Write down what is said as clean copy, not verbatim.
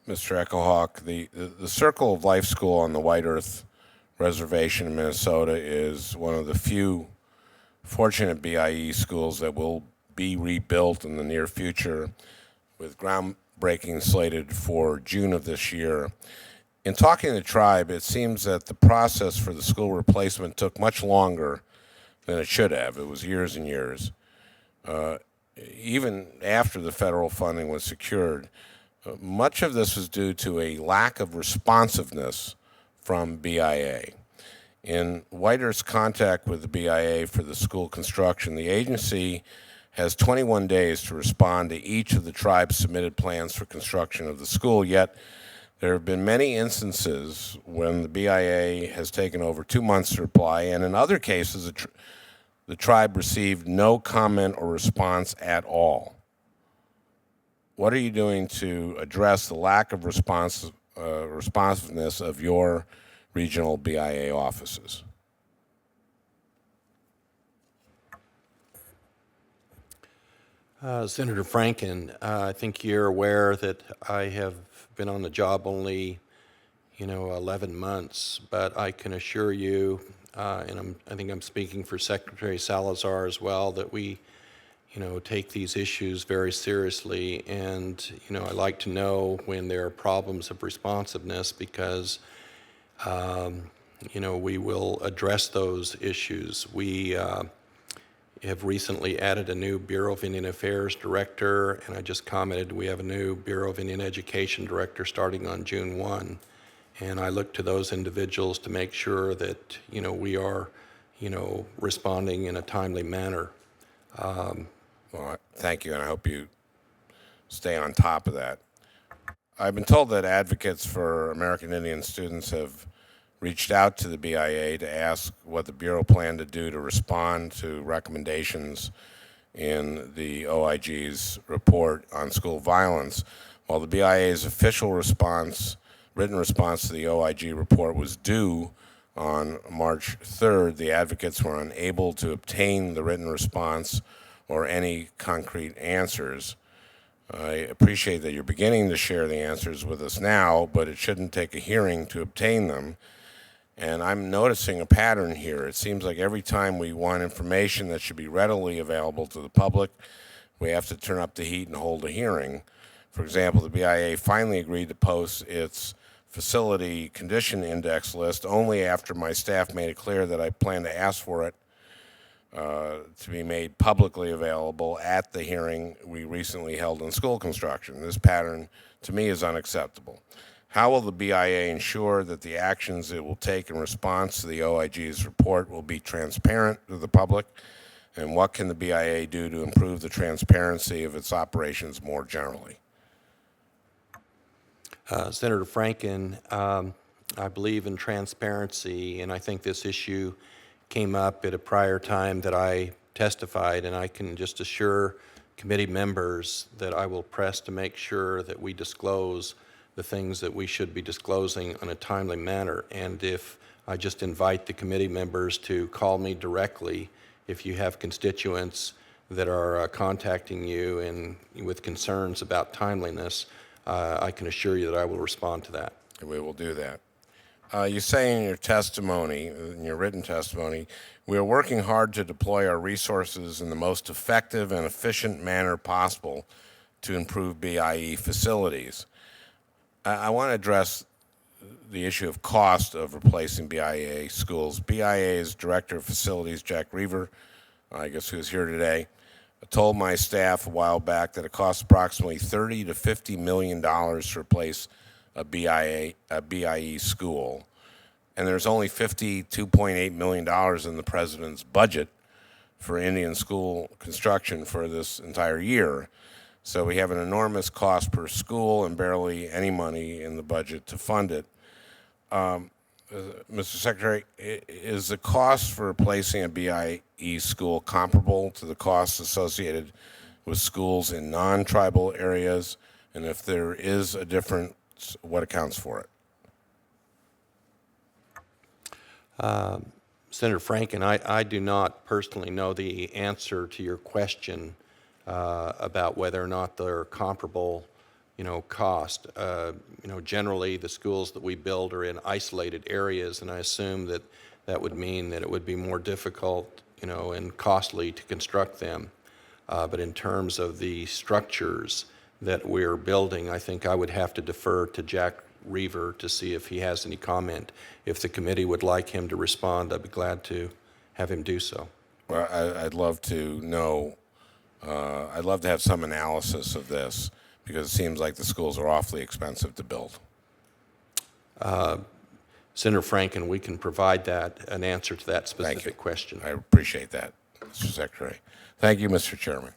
Mr. Echohawk, the Circle of Life School on the White Earth Reservation in Minnesota is one of the few fortunate BIE schools that will be rebuilt in the near future, with groundbreaking slated for June of this year. In talking to the tribe, it seems that the process for the school replacement took much longer than it should have. It was years and years. Even after the federal funding was secured, much of this was due to a lack of responsiveness from BIA. In White Earth's contact with the BIA for the school construction, the agency has 21 days to respond to each of the tribe's submitted plans for construction of the school, yet there have been many instances when the BIA has taken over 2 months to reply, and in other cases, the tribe received no comment or response at all. What are you doing to address the lack of responsiveness of your regional BIA offices? Senator Franken, I think you're aware that I have been on the job only, 11 months, but I can assure you, and I think I'm speaking for Secretary Salazar as well, that we, take these issues very seriously. And, I like to know when there are problems of responsiveness because, we will address those issues. We have recently added a new Bureau of Indian Affairs director, and I just commented we have a new Bureau of Indian Education director starting on June 1. And I look to those individuals to make sure that, we are, responding in a timely manner. Well, thank you, and I hope you stay on top of that. I've been told that advocates for American Indian students have reached out to the BIA to ask what the Bureau planned to do to respond to recommendations in the OIG's report on school violence. While the BIA's official written response to the OIG report was due on March 3rd, the advocates were unable to obtain the written response or any concrete answers. I appreciate that you're beginning to share the answers with us now, but it shouldn't take a hearing to obtain them. And I'm noticing a pattern here. It seems like every time we want information that should be readily available to the public, we have to turn up the heat and hold a hearing. For example, the BIA finally agreed to post its facility condition index list only after my staff made it clear that I plan to ask for it to be made publicly available at the hearing we recently held on school construction. This pattern, to me, is unacceptable. How will the BIA ensure that the actions it will take in response to the OIG's report will be transparent to the public? And what can the BIA do to improve the transparency of its operations more generally? Senator Franken, I believe in transparency, and I think this issue came up at a prior time that I testified, and I can just assure committee members that I will press to make sure that we disclose the things that we should be disclosing in a timely manner. And if I just invite the committee members to call me directly if you have constituents that are contacting you and with concerns about timeliness, I can assure you that I will respond to that. We will do that. You say in your testimony, in your written testimony, we are working hard to deploy our resources in the most effective and efficient manner possible to improve BIE facilities. I want to address the issue of cost of replacing BIA schools. BIA's Director of Facilities, Jack Reaver, I guess who's here today, told my staff a while back that it costs approximately $30 to $50 million to replace a BIE school, and there's only $52.8 million in the president's budget for Indian school construction for this entire year. So we have an enormous cost per school and barely any money in the budget to fund it. Mr. Secretary, is the cost for replacing a BIE school comparable to the costs associated with schools in non-tribal areas? And if there is a difference, what accounts for it? Senator Franken, I do not personally know the answer to your question about whether or not they're comparable cost. Generally, the schools that we build are in isolated areas, and I assume that that would mean that it would be more difficult, and costly to construct them. But in terms of the structures that we're building, I think I would have to defer to Jack Reaver to see if he has any comment. If the committee would like him to respond, I'd be glad to have him do so. Well, I'd love to know. I'd love to have some analysis of this because it seems like the schools are awfully expensive to build. Senator Franken, we can provide an answer to that specific question. I appreciate that, Mr. Secretary. Thank you, Mr. Chairman.